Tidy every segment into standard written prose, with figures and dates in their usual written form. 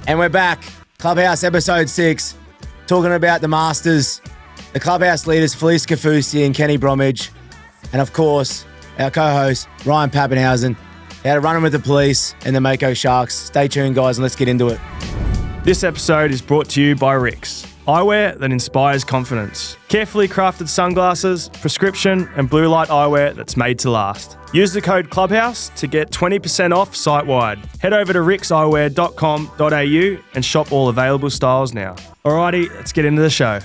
And we're back. Clubhouse episode 6. Talking about the Masters. The Clubhouse leaders, Felice Kafusi and Kenny Bromwich. And of course, our co-host, Ryan Papenhuyzen. How to run in with the police and the Mako Sharks. Stay tuned, guys, and let's get into it. This episode is brought to you by RIXX Eyewear that inspires confidence. Carefully crafted sunglasses, prescription and blue light eyewear that's made to last. Use the code Clubhouse to get 20% off site-wide. Head over to rixeyewear.com.au and shop all available styles now. Alrighty, let's get into the show.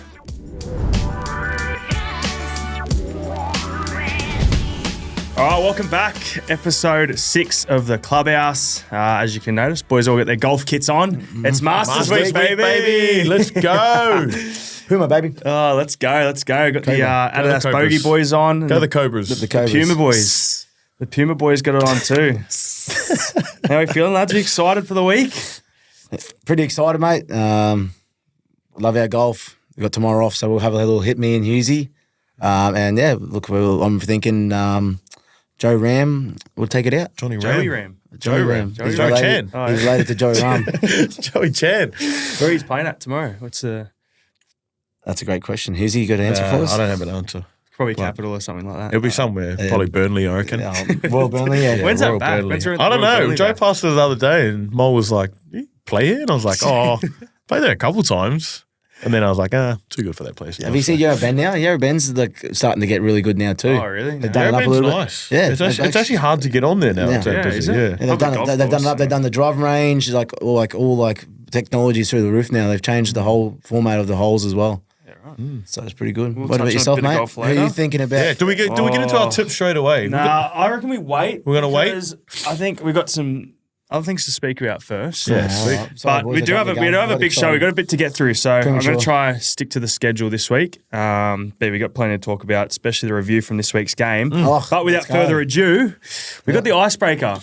All right, welcome back. Episode 6 of the Clubhouse. As you can notice, boys all got their golf kits on. It's Masters Week, baby. Let's go. Puma, baby. Oh, let's go. Got the Adidas Bogey boys on. Go the Cobras. The Cobras. Puma boys. The Puma boys got it on too. How are we feeling, lads? Are you excited for the week? Pretty excited, mate. Love our golf. We've got tomorrow off, so we'll have a little hit me and Hughesy. And yeah, look, I'm thinking Joe Ram will take it out. Joey Ram. Joey He's Chan. related, he's related to Joey Ram. Joey Chan. Where are you playing at tomorrow? What's the... That's a great question. Hughesy, you got an answer for us? I don't have an answer. Probably Capital or something like that. It'll be somewhere. Probably Burnley, I reckon. Well, Burnley, yeah. When's Royal that back? Burnley. When's I don't know. Joe passed it the other day and Mo was like, you play here? And I was like, played there a couple times. And then I was like, too good for that place. Have you seen Yarra Bend now? Yarra Bend's starting to get really good now too. Oh, really? They've done it up a little nice. bit. Yeah, It's actually hard to get on there now. Yeah. Is it? Yeah, they've done it up. They've done the driving range, all technology through the roof now. They've changed the whole format of the holes as well. Yeah, right. So it's pretty good. We'll what about touch on a yourself, bit of mate? golf Who are later. you thinking about? Yeah, do we get into our tips straight away? Nah, I reckon we wait. We're gonna wait? because I think we've got some other things to speak about first. Yeah, All sweet. right. Sorry, But boys, we do have a big show. We've got a bit to get through, so I'm going Premature. to try and stick to the schedule this week. But we got plenty to talk about, especially the review from this week's game. Oh, But without let's go. further ado, we've got the icebreaker.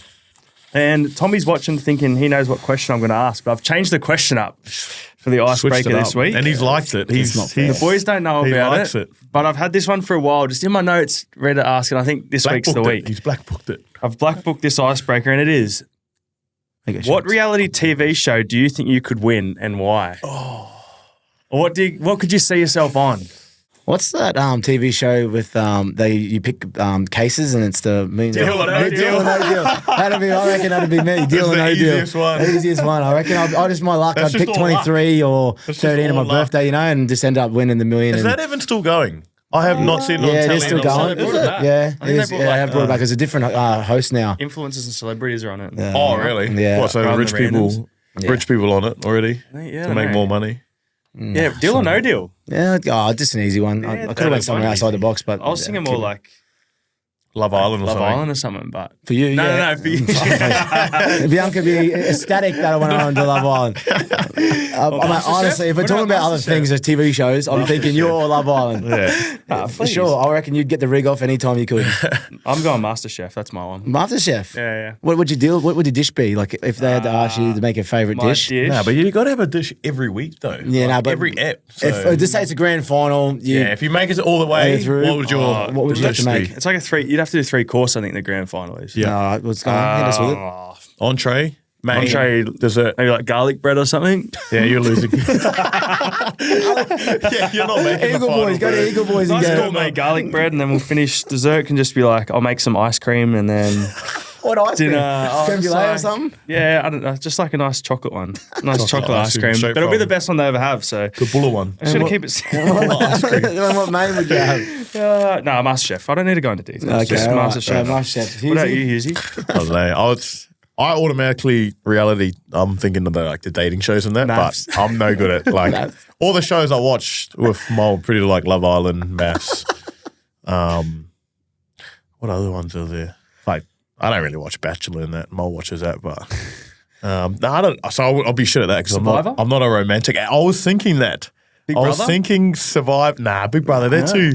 And Tommy's watching thinking he knows what question I'm going to ask, but I've changed the question up for the Switched icebreaker it up. this week. And he's liked it. He's not fair. The boys don't know He about likes it. but I've had this one for a while, just in my notes, ready to ask, and I think this week's the black-booked week. it. He's black booked it. I've black booked this icebreaker, and it is: what reality TV show do you think you could win, and why? Or what could you see yourself on? What's that TV show with you pick cases and it's the Deal or no deal. Deal or no deal. I reckon that'd be me. Deal or the no deal. easiest one. The easiest one. I reckon I just my luck. That's I'd just pick all luck. 23 or That's just 13 on my all luck. birthday, and just end up winning the million. Is and, that even still going? I have not seen it on yeah, it telly. is still in a while. going. Is it? Yeah, I think they brought I back, have brought it back. There's a different host now. Influencers and celebrities are on it. Yeah. Oh, really? Yeah. What, so Rather rich than people, randoms? rich people on it already Yeah, to make more money? Yeah, deal or no deal. Yeah, just an easy one. I could have went somewhere outside the box, but I was thinking more like Love Island or Love something. Island or something, but for you. no, yeah. no, for you. Bianca would be ecstatic that I went on to Love Island. Honestly, if we're What talking about about other MasterChef? things as TV shows, I'm thinking you're Love Island. Yeah. For sure. I reckon you'd get the rig off anytime you could. I'm going MasterChef. That's my one. MasterChef. Yeah. What would your dish be? Like if they had to ask you to make a favourite My dish? No, but you got to have a dish every week, though. Yeah, Like, no, but every ep. So. If just say it's a grand final, If you make it all the way, through, what would your what would you have dish to make? be? It's like you'd have to do 3 course, I think, the grand final is. Yeah. No, let's go on. Hit us with it. Entree, main, Entree, dessert. maybe like garlic bread or something. Yeah, you're losing. yeah, you're not making the Eagle final. Boys, go to bro. Eagle Boys and Nice go. gourmet garlic bread, and then we'll finish. Dessert can just be like, I'll make some ice cream, and then What ice cream? dinner. Creme brulee or something? Yeah, I don't know. Just like a nice chocolate one. Nice chocolate ice cream. straight But it'll be the from- best one they ever have, so The buller one. I'm just going to keep it What name would you have? No, MasterChef. I don't need to go into details. Okay, Just all right. MasterChef. MasterChef. What about Hughesy? you, Hughesy? I don't know. I automatically reality. I'm thinking of the dating shows and that, Maths. but I'm no good at all the shows I watched with Mo. Pretty like Love Island, Maths. What other ones are there? Like I don't really watch Bachelor and that. Mo watches that, but no, I don't. So I'll be shit at that because Survivor? I'm not a romantic. I was thinking that. Big I was Brother? thinking Survive. Nah, Big Brother. They're too.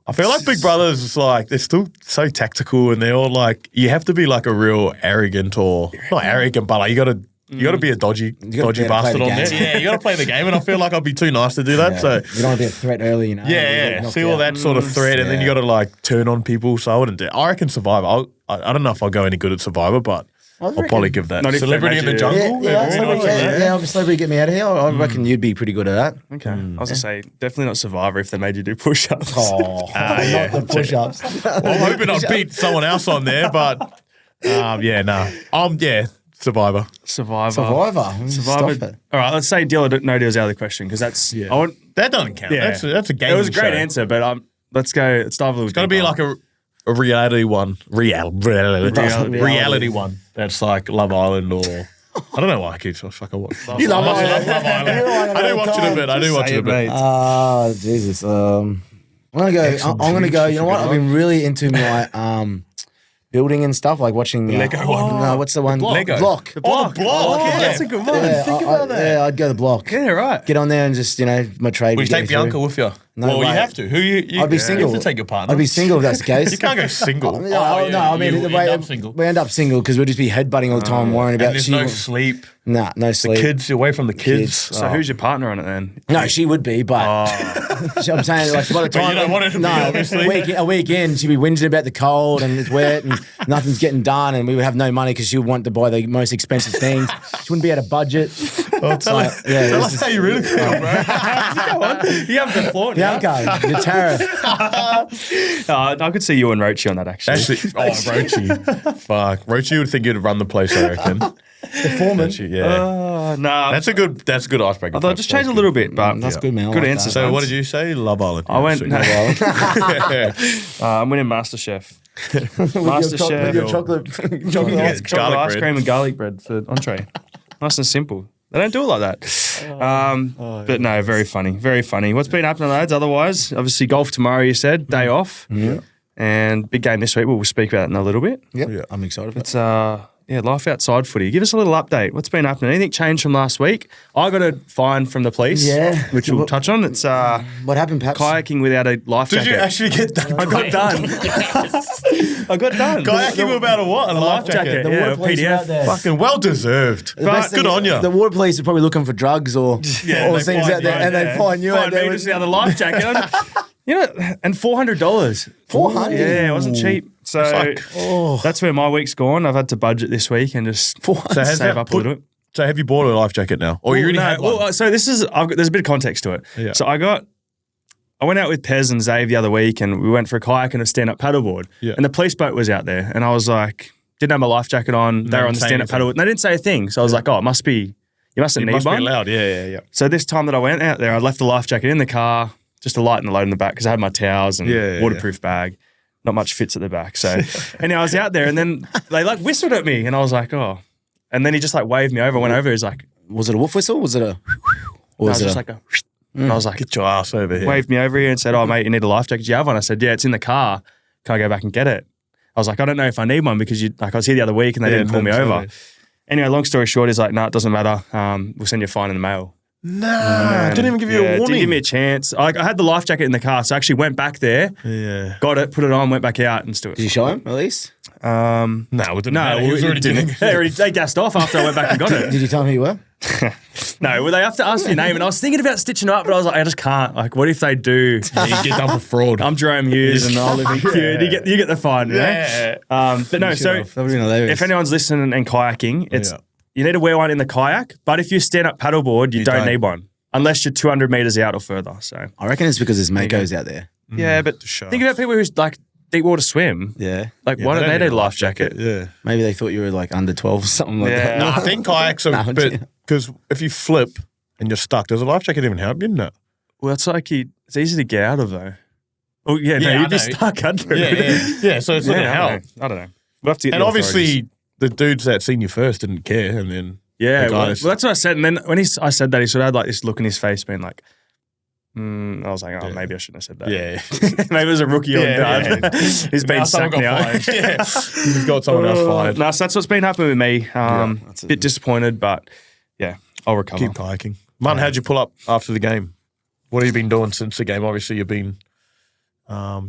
I feel like Big Brothers is like they're still so tactical and they're all like you have to be like a real arrogant or not arrogant, but like you gotta be a dodgy be able to play bastard the on there. game. Yeah, you gotta play the game, and I feel like I'd be too nice to do that. So You don't want to be a threat early, you know. yeah, Knocked see all out. that sort of threat, and then you gotta like turn on people. So I wouldn't do it. I reckon Survivor. I don't know if I'll go any good at Survivor, but I'll probably give that. Not if they Celebrity in the made you- Jungle. I'm a celebrity. Get me out of here. I reckon you'd be pretty good at that. Okay. I was going to say, definitely not Survivor if they made you do push-ups. Oh, yeah. not the push-ups. Well, I'm hoping I'd beat someone else on there, but Survivor. Survivor. Survivor. Stop it. All right, let's say deal or no deal's out of the question because that's... Yeah. I want, That doesn't count. Yeah. That's a game. it was a great show. answer, but let's go. Let's dive a little It's got to be like a reality one. Reality one. That's like Love Island or... I don't know why I keep so fucking watching. You love Love Island. Island. I do watch it a bit. I do watch it a bit. Jesus. I'm gonna go. You know what? I've been really into my building and stuff, like watching Lego one. No, what's the one? Lego. Block. The block. Yeah. That's a good one. Yeah, Think about that. Yeah, I'd go the block. Yeah, right. Get on there and just my trade. Will would you get take me through. Bianca with you? No well, way. you have to. Who you? I'd be single. You have to take your partner. I'd be single if that's the case. You can't go single. No, I mean, you end up single. we end up single because we'll just be headbutting all the time, worrying about And there's no sleep. Nah, no sleep. Kids, away from the kids. So who's your partner on it then? No, she would be, but I'm saying like by the time you don't want her to be, obviously. a weekend she'd be whinging about the cold and it's wet and nothing's getting done and we would have no money because she would want to buy the most expensive things. She wouldn't be at a budget. Tell us how you really feel, bro. Go on. You have the floor now. Bianca, you're Tara. I could see you and Rochi on that actually. Rochi. Fuck. Rochi would think you'd run the place, I reckon. The foreman. Rochi, yeah. Nah. That's a good icebreaker. I thought just change a little bit, but That's good, man. I Good like answer. that. So what did you say? Love Island. I went. Yeah. I'm winning MasterChef. With MasterChef. your chocolate Chocolate Garlic ice bread. cream and garlic bread for entree. Nice and simple. They don't do it like that. But no, very funny. Very funny. What's been happening, lads? Otherwise, obviously golf tomorrow, you said. Day off. Yeah. And big game this week. We'll speak about it in a little bit. Yep. Yeah. I'm excited. It's life outside footy. Give us a little update. What's been happening? Anything changed from last week? I got a fine from the police. Yeah. Which we'll touch on. It's What happened, Paps? kayaking without a life Did jacket. you actually get done? I got done. I got done. Kayaking without a what? A life jacket. The Yeah, water police are out PDF. there. Fucking well deserved. The best Good thing- on you. The water police are probably looking for drugs or they things find out there, you, and they find you out Find there. me with- just the other life jacket. And $400. 400? Yeah, it wasn't cheap. So Fuck. that's where my week's gone. I've had to budget this week and just So has save that up a little bit. So have you bought a life jacket now? Or you already had one? Well, so this is there's a bit of context to it. Yeah. So I went out with Pez and Zave the other week and we went for a kayak and a stand-up paddleboard. Yeah. And the police boat was out there and I was like, didn't have my life jacket on. They were on the say stand-up anything. paddleboard. And they didn't say a thing. So I was like, oh, it must be, you mustn't need Must one. be loud. Yeah. So this time that I went out there, I left the life jacket in the car, just a light and a load in the back because I had my towels and waterproof bag. Not much fits at the back. So anyway, I was out there and then they like whistled at me and I was like, oh. And then he just like waved me over, went over. He's like, Was it a wolf whistle? Was it a? Or I was was it just a? like a, and I was like, Get your ass over here. waved me over here and said, oh mate, you need a life jacket. Do you have one? I said, yeah, it's in the car. Can I go back and get it? I was like, I don't know if I need one because I was here the other week and they didn't pull me over. Anyway, long story short, he's like, no, it doesn't matter. We'll send you a fine in the mail. Nah, didn't even give you a warning. Didn't give me a chance. I had the life jacket in the car, so I actually went back there, got it, put it on, went back out and still. Did you show him at least? No, it didn't matter. He was it already didn't. doing They gassed off after I went back and got it. Did you tell him who you were? No, well, they have to ask your name, and I was thinking about stitching it up, but I was like, I just can't. Like, what if they do? You get done for fraud. I'm Jahrome Hughes, and I'll live in Kew. You get the fine, you know? But no, so That would have been hilarious. if anyone's listening and kayaking, you need to wear one in the kayak, but if you stand up paddleboard, you don't need one. Unless you're 200 meters out or further. So I reckon it's because there's makos out there. yeah, but think about people who like deep water swim. Yeah. Like, why don't they need a life jacket? Yeah. Maybe they thought you were like under 12 or something like Yeah. that. No, I think kayaks are, No, but because if you flip and you're stuck, does a life jacket even help you? No. Well, it's like it's easy to get out of though. Oh yeah, no, Yeah, I you'd be know. stuck under. Yeah, so it's not going to help. I don't know. We'll have to get And the obviously, authorities. the dudes that seen you first didn't care, and then Yeah, the well, guys- that's what I said. And then when I said that, he sort of had like this look in his face, being like, I was like, oh, maybe I shouldn't have said that. yeah, Maybe it was a rookie on done. He's been Now someone sacked got now. fired. Yeah, you've got someone else fired. No, so that's what's been happening with me. that's Bit disappointed, but yeah, I'll recover. Keep kayaking. Mun, how'd you pull up after the game? What have you been doing since the game? Obviously, you've been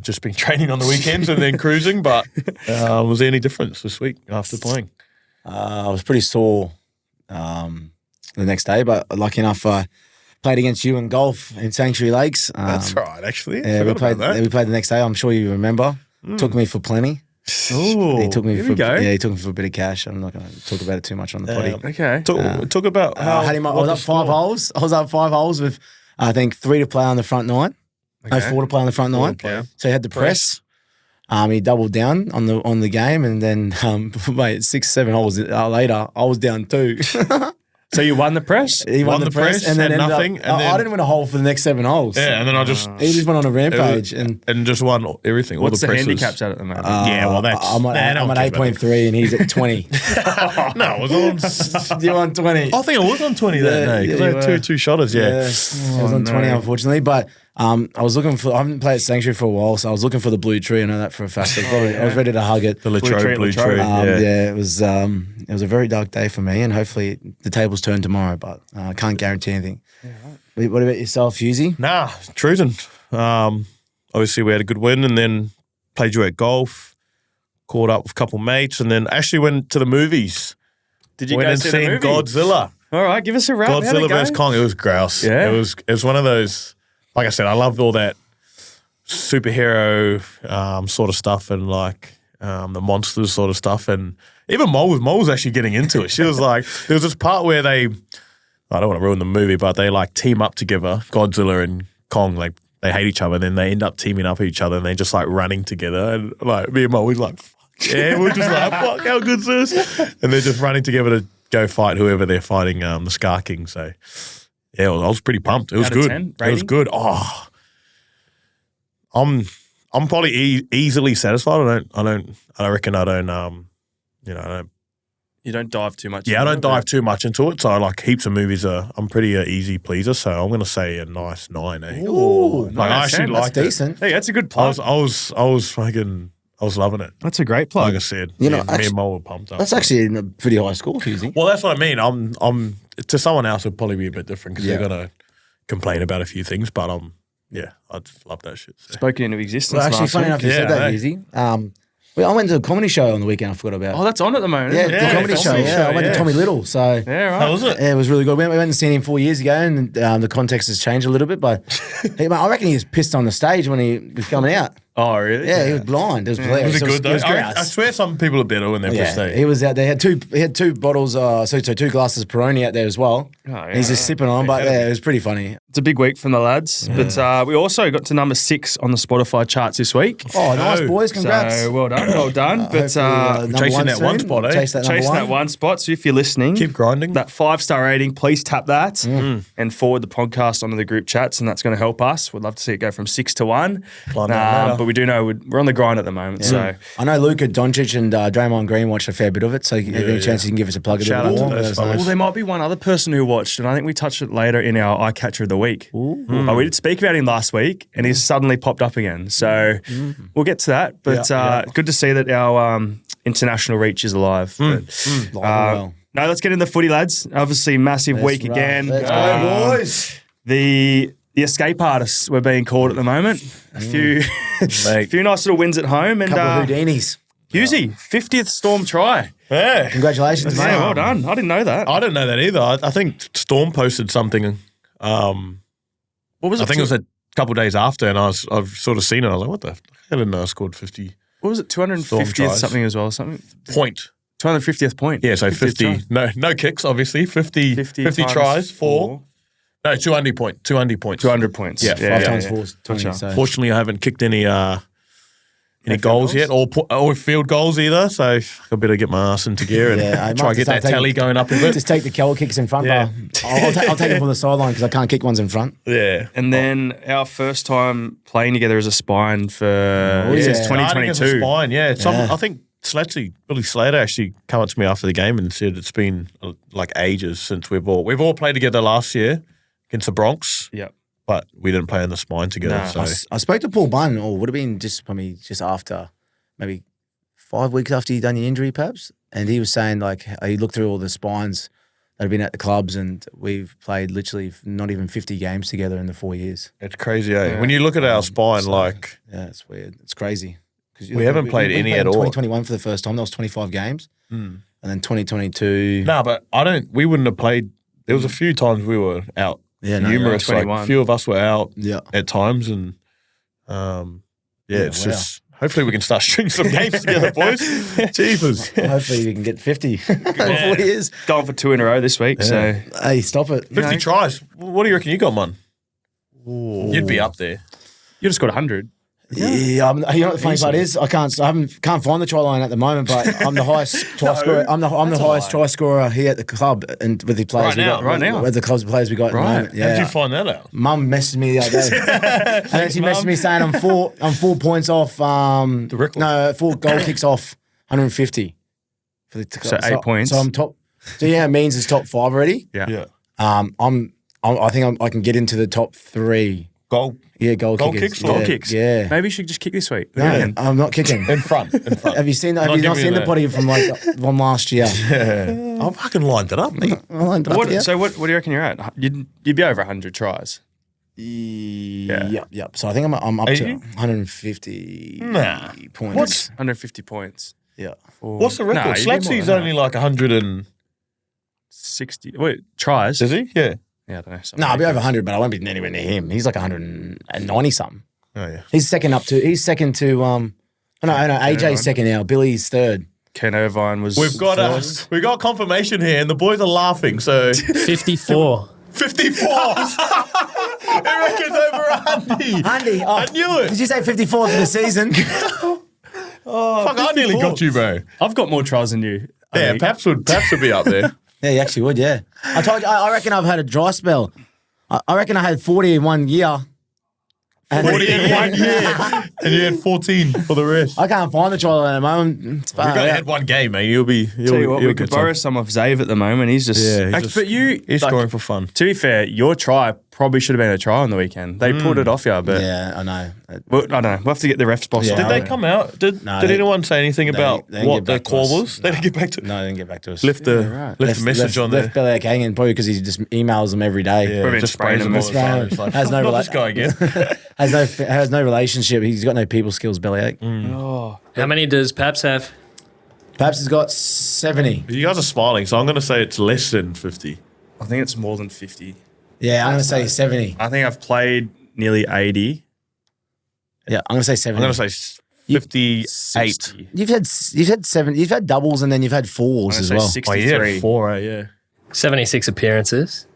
just been training on the weekends and then cruising, but was there any difference this week after playing? I was pretty sore the next day, but lucky enough, I played against you in golf in Sanctuary Lakes. That's right, actually. Yeah, we Forgot played. about that. We played the next day. I'm sure you remember. Took me for plenty. Ooh, He took me here for we go. he took me for a bit of cash. I'm not going to talk about it too much on the potty. Okay. Talk about how I was up 5 holes. I was up 5 holes with I think 3 to play on the front 9. No, 4 to play on the front 9. play. So he had the press. He doubled down on the game, and then mate, 6, 7 holes later, I was down 2. So you won the press? He won the press, and then had ended nothing, Up, and then- I didn't win a hole for the next 7 holes. Yeah, and then I just He just went on a rampage, and just won everything. All What's the presses. handicaps at the moment? Yeah, well, that's I'm at 8.3, and he's at 20. No, it was on. You're on 20. I think it was on 20 that Yeah, day because yeah, I you had were. two shotters. Yeah. I was on 20, unfortunately, but I was looking for. I haven't played Sanctuary for a while, so I was looking for the blue tree. I know that for a fact. I was ready to hug it. The Latrobe blue tree. Yeah, it was a very dark day for me, and hopefully the tables turn tomorrow, but I can't guarantee anything. What about yourself, Hughesy? Nah, cruising. Obviously, we had a good win, and then played you at golf. Caught up with a couple mates, and then actually went to the movies. Did you Went go and see the seen movie? Godzilla. All right, give us a wrap. How'd it Godzilla go? vs Kong. It was grouse. Yeah? It was one of those. Like I said, I loved all that superhero sort of stuff and like the monsters sort of stuff. And even Mo was actually getting into it. She was like, there was this part where I don't want to ruin the movie, but they like team up together, Godzilla and Kong, like they hate each other, and then they end up teaming up with each other, and they're just like running together. And like me and Mo, we like, fuck yeah, we're just like, fuck, how good's this? And they're just running together to go fight whoever they're fighting, the Scar King. So yeah, I was pretty pumped. It was Out of good. 10 It was rating? good. Oh, I'm probably easily satisfied. I don't. You don't dive too much. Yeah, I into don't it, dive too much into it. So like heaps of movies I'm pretty easy pleaser. So I'm gonna say a nice 9. Eh? Ooh, Like I nice, actually that's liked it. decent. Hey, that's a good I plug. was loving it. That's a great Like plug. I said, You know, me actually- and Mo were pumped up. That's actually in a pretty high score, Hughesy. Well, that's what I mean. I'm to someone else it'd probably be a bit different because Yeah. they're gonna complain about a few things. But I just love that shit. So. Spoken into existence. Well, actually, last funny week. enough you said Yeah, that, hey. Hughesy. Well, I went to a comedy show on the weekend I forgot about. Oh, that's on at the moment. yeah, isn't it? the comedy show. Yeah, I went to Tommy Little, so... Yeah, right. How was it? Yeah, it was really good. We went and seen him 4 years ago, and the context has changed a little bit. But I reckon he was pissed on the stage when he was coming out. Oh, really? Yeah, he was blind. It was hilarious. Was it good though? It was I grouse. swear some people are better when they're Yeah, prestige. he was out there. He had two bottles, so 2 glasses of Peroni out there as well. Oh, yeah. And he's just sipping on, but yeah, it was pretty funny. It's a big week from the lads. But we also got to number 6 on the Spotify charts this week. Oh, nice, boys. Congrats. So well done, well done. But Hopefully, number chasing one that one soon. spot, eh? Chase that number chasing that one spot. So if you're listening, Keep grinding. that 5-star rating, please tap that and forward the podcast onto the group chats, and that's going to help us. We'd love to see it go from 6 to 1. Climb that ladder. But we do know we're on the grind at the moment. So I know Luka Doncic and Draymond Green watched a fair bit of it, so if you have any chance you can give us a plug. Shout out to those fellas. well, there might be one other person who watched, and I think we touched it later in our eye catcher of the week. We did speak about him last week, and he's suddenly popped up again. So we'll get to that. But good to see that our international reach is alive. But, well. no, let's get into the footy, lads. Obviously, massive week Right. again. Let's go, boys. The escape artists we're being called at the moment. A few nice little wins at home. And Couple of Houdinis. Hughesy, 50th Storm try. Yeah. Congratulations, mate. Yeah, well done. I didn't know that. I didn't know that either. I think Storm posted something. What was it? I think it was a couple of days after, and I've sort of seen it. I was like, what the? I didn't know I scored 50 What was it? Storm 250th tries. something as well. Something. point. 250th point. Yeah, so 50th 50. try. No kicks, obviously. 50 times tries, 4. No, 200 points. 200 points. 200 points. Yeah, 5 times 4 is 20. Gotcha. So. Fortunately, I haven't kicked any field goals goals? yet, or field goals either. So I better get my ass into gear and Yeah, I might try have and to get that start tally taking- going up a bit. Just take the Kel kicks in front, Yeah. bro. I'll take them from the sideline because I can't kick ones in front. Yeah. And then our first time playing together as a spine for since yeah. Starting as a 2022. spine, yeah. Yeah. I think Billy Slater actually came up to me after the game and said it's been like ages since we've all played together last year against the Broncos, Yep. but we didn't play in the spine together. No. So I spoke to Paul Bunn, or would have been just after, maybe 5 weeks after he'd done the injury, perhaps. And he was saying, like, he looked through all the spines that have been at the clubs, and we've played literally not even 50 games together in the 4 years. it's crazy, eh? When you look at our spine, like Yeah, it's weird. It's crazy. 'Cause We haven't played any at all. 2021 for the first time. That was 25 games. And then 2022. no, but we wouldn't have played. There was a few times we were out. Yeah, no, numerous. yeah. Like 21. a few of us were out Yeah. at times, and it's wow. just Hopefully we can start stringing some games together, boys. Jeepers. Hopefully we can get 50 before he is. Going for 2 in a row this week, so Hey, stop it. 50 tries. What do you reckon you got, man? You'd be up there. you just got 100. Yeah, you know what the funny part is? I can't find the try line at the moment, but I'm the highest try scorer. I'm the highest try scorer here at the club, and with the players Right now. with the club's players we got at the moment. Yeah. How did you find that out? Mum messaged me the other day, and then she messaged me saying I'm 4 points off. The record. No, 4 goal kicks off 150 for the So 8 points. So I'm top. So yeah, it means it's top 5 already. Yeah. I think I can get into the top 3. Goal. Yeah, goal Goal kickers. kicks? Yeah, Goal kicks. Yeah. Maybe you should just kick this week. No, I'm not kicking. In front. Have you seen? Have Not you not giving seen you the body from like one last year? I fucking lined it up, mate. So what do you reckon you're at? You'd be over 100 tries. Yep. So I think I'm up Are to you? 150 points. What? 150 points. Yeah. What's the record? Nah, you'd be more Slatsy's than only like 100 and... 60. Wait, tries? Is he? Yeah. Yeah, I don't know. No, I'll be over 100, but I won't be anywhere near him. He's like 190 something. Oh, yeah. He's second to AJ's second now. Billy's third. Ken Irvine was. We got confirmation here, and the boys are laughing. So 54. 54. He reckons over Andy. Andy, I knew it. Did you say 54 for the season? Fuck, I nearly got you, bro. I've got more tries than you. I Yeah, think. Paps would be up there. Yeah, you actually would, yeah. I told you, I reckon I've had a dry spell. I reckon I had 40 in 1 year. And 40 in 1 year, and you had 14 for the rest. I can't find the try line at the moment. It's We've got to hit one game, mate. You'll be. Tell you what, we could borrow some of Zave at the moment. He's just. Yeah, but you. He's like, scoring for fun. To be fair, your try probably should have been a try on the weekend. They pulled it off you, but. Yeah, I know. Well, I don't know. We'll have to get the refs boss Yeah. on. Did they come out? Did anyone say anything about they didn't what get the back to call us. was? They didn't get back to. No, they didn't get back to us. Left the message on there. Left Belichick hanging, probably because he just emails them every day. Yeah, Probably just spraying sprays them them all the all the time. time. It's like, Has no not this guy again. has no relationship. He's got no people skills, Belichick. Oh. How many does Paps have? Perhaps he's got 70. You guys are smiling, so I'm going to say it's less than 50. I think it's more than 50. Yeah, I'm going to say 70. I think I've played nearly 80. Yeah, I'm going to say 70. I'm going to say 58. 60. You've had 7. You've had doubles and then you've had fours I'm as gonna well. say Oh, you 63. had 4, yeah. 76 appearances,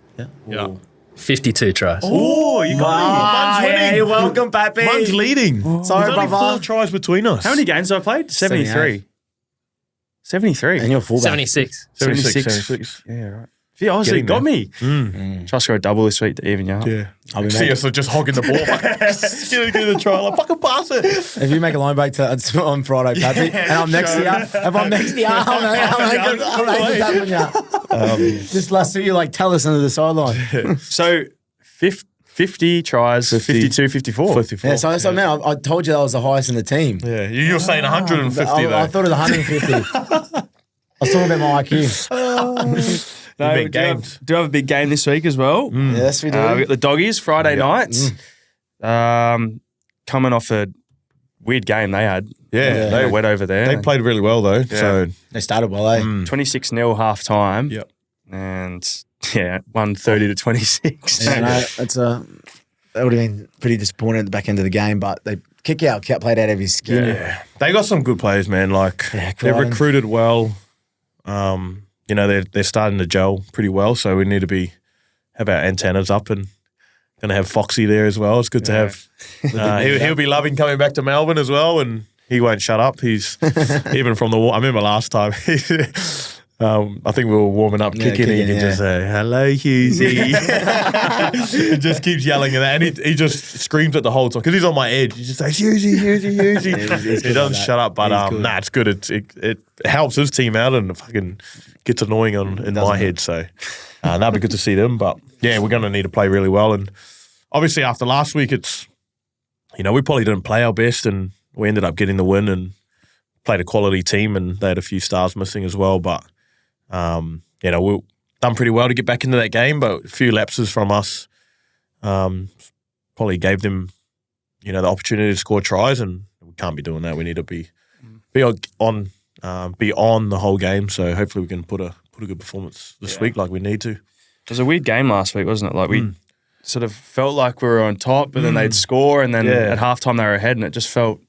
Yeah. 52 tries. Oh, you got me. Man's winning. welcome, Pappy. Man's leading. Sorry, There's only brother. 4 tries between us. How many games have I played? 73. 73. And you're fullback. 76. 76. Yeah, right. Yeah, honestly, Getting got me. Mm. Try to score a double this week to even you up. Yeah. I'll be See making- us just hogging the ball. Get the try. Like, fucking pass it. If you make a line break on Friday, Pappy, and I'm next to you, if I'm next to you, I'll make it happen, yeah. Just last you like tell us under the sideline. So 50 tries, 52, 54. 54. Yeah, so man, I told you that was the highest in the team. Yeah, you're saying 150 though. I thought it was 150. I was talking about my IQ. No, big do you have- games. do you have a big game this week as well? Yes, we do. We got the Doggies Friday nights. Coming off a weird game they had. Yeah, They were wet over there. they played really well though. So They started well, eh? 26-0 half time. Yep. And won 30 to 26. Yeah, no, that would have been pretty disappointing at the back end of the game, but they kick out, played out of his skin. yeah, they got some good players, man. Like Yeah, they're Crichton. recruited well. You know, they're starting to gel pretty well. So we need to have our antennas up and going to have Foxy there as well. It's good to have. He'll be loving coming back to Melbourne as well, and he won't shut up. He's even from the. I remember last time. I think we were warming up, kicking, and he can just say, "Hello, Hughesy." He just keeps yelling at that, and he just screams at the whole time because he's on my edge. He just says, "Hughesy, Hughesy, Hughesy." he's He good doesn't like shut up, but that. He's good. it's good. It helps his team out, and it fucking gets annoying in my head. So that'd be good to see them. But yeah, we're going to need to play really well, and obviously after last week, it's we probably didn't play our best, and we ended up getting the win and played a quality team, and they had a few stars missing as well, but. We've done pretty well to get back into that game, but a few lapses from us probably gave them, the opportunity to score tries, and we can't be doing that. We need to be on the whole game. So hopefully we can put a good performance this week, like we need to. It was a weird game last week, wasn't it? Like we sort of felt like we were on top, but then they'd score, and then at halftime they were ahead, and it just felt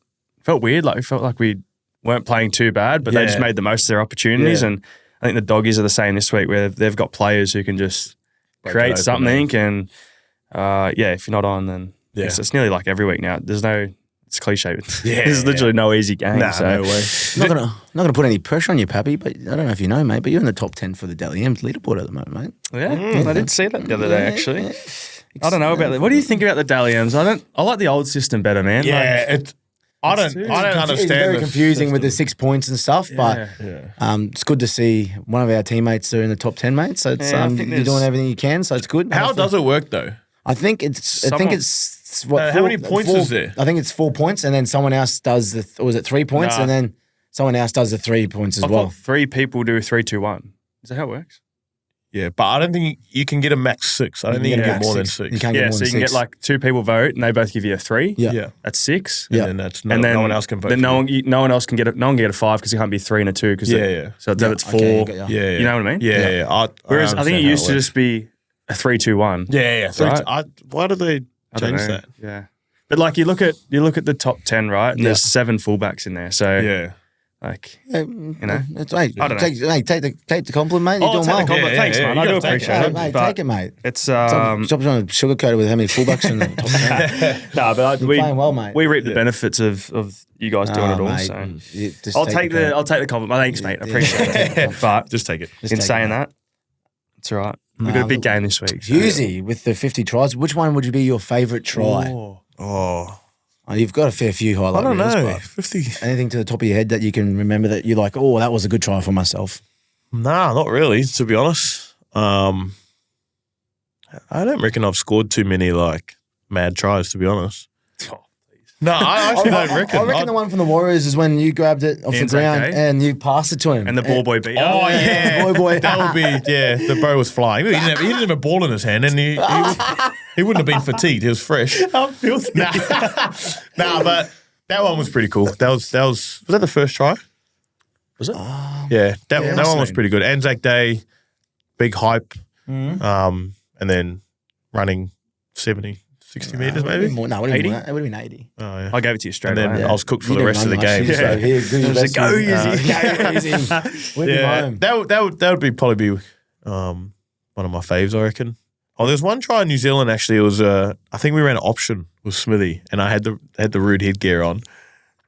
felt weird. Like we felt like we weren't playing too bad, but they just made the most of their opportunities. And I think the doggies are the same this week, where they've got players who can just create something. And if you're not on, then it's nearly like every week now. It's cliche. There's literally no easy game. Nah, no way. Not gonna put any pressure on you, Pappy, but I don't know if you know, mate, but you're in the top 10 for the Dally M's leaderboard at the moment, mate. Yeah, I did see that the other day, actually. Yeah. I don't know about that. What do you think about the Dally M's? I like the old system better, man. Yeah, I don't understand. It's very confusing with the 6 points and stuff, but it's good to see one of our teammates are in the top 10, mate. So it's you're doing everything you can, so it's good. How does it work though? I think it's what? How many points is there? I think it's 4 points, and then someone else does or was it 3 points, and then someone else does the 3 points as well. 3 people do 3, 2, 1. Is that how it works? Yeah, but I don't think you can get a max 6. I don't think you can get more than 6. You can't get more so than you can 6. get like 2 people vote, and they both give you a 3. Yeah. That's 6. Yeah, and then no one else can vote. Then no one else can get a 5 because it can't be 3 and a 2. So it's 4. Okay, You know what I mean? Yeah. Whereas I think it used to just be a 3, 2, 1. Yeah. Right? Why did they change that? Yeah. But like you look at the top 10, right? And there's 7 fullbacks in there. So like it's, hey, I don't know. Take the compliment, mate. You're doing well. Thanks, man. I do appreciate it. Mate, But take it, mate. It's Stop trying to sugarcoat it with how many fullbacks in the top 10. no, but You're playing well, mate. we reap the benefits of you guys doing it all. Mate, So I'll take the compliment. Thanks, mate. I appreciate it. But Just take it. in saying that, it's all right. We've got a big game this week. Hughesy with the 50 tries. Which one would be your favourite try? Oh, You've got a fair few highlight I don't reels, know. but 50. anything to the top of your head that you can remember that you're like, oh, that was a good try for myself? Nah, not really, to be honest. I don't reckon I've scored too many like mad tries, to be honest. No, I actually don't reckon. I reckon the one from the Warriors is when you grabbed it off the Anzac, ground and you passed it to him. And the ball boy beat you. Oh yeah, boy. that would be the bro was flying. He didn't have a ball in his hand, and he wouldn't have been fatigued. He was fresh. I'm filthy. Nah, but that one was pretty cool. That was that the first try? Was it? Yeah, that one was pretty good. Anzac Day, big hype, and then running 70, 60 metres maybe. No, it would have been 80. Oh yeah. I gave it to you straight And then away. I was cooked for the rest of the game. So here, Go easy. Whip him home. That would probably be one of my faves, I reckon. Oh, there's one try in New Zealand actually. It was I think we ran an option with Smithy, and I had the rude headgear on,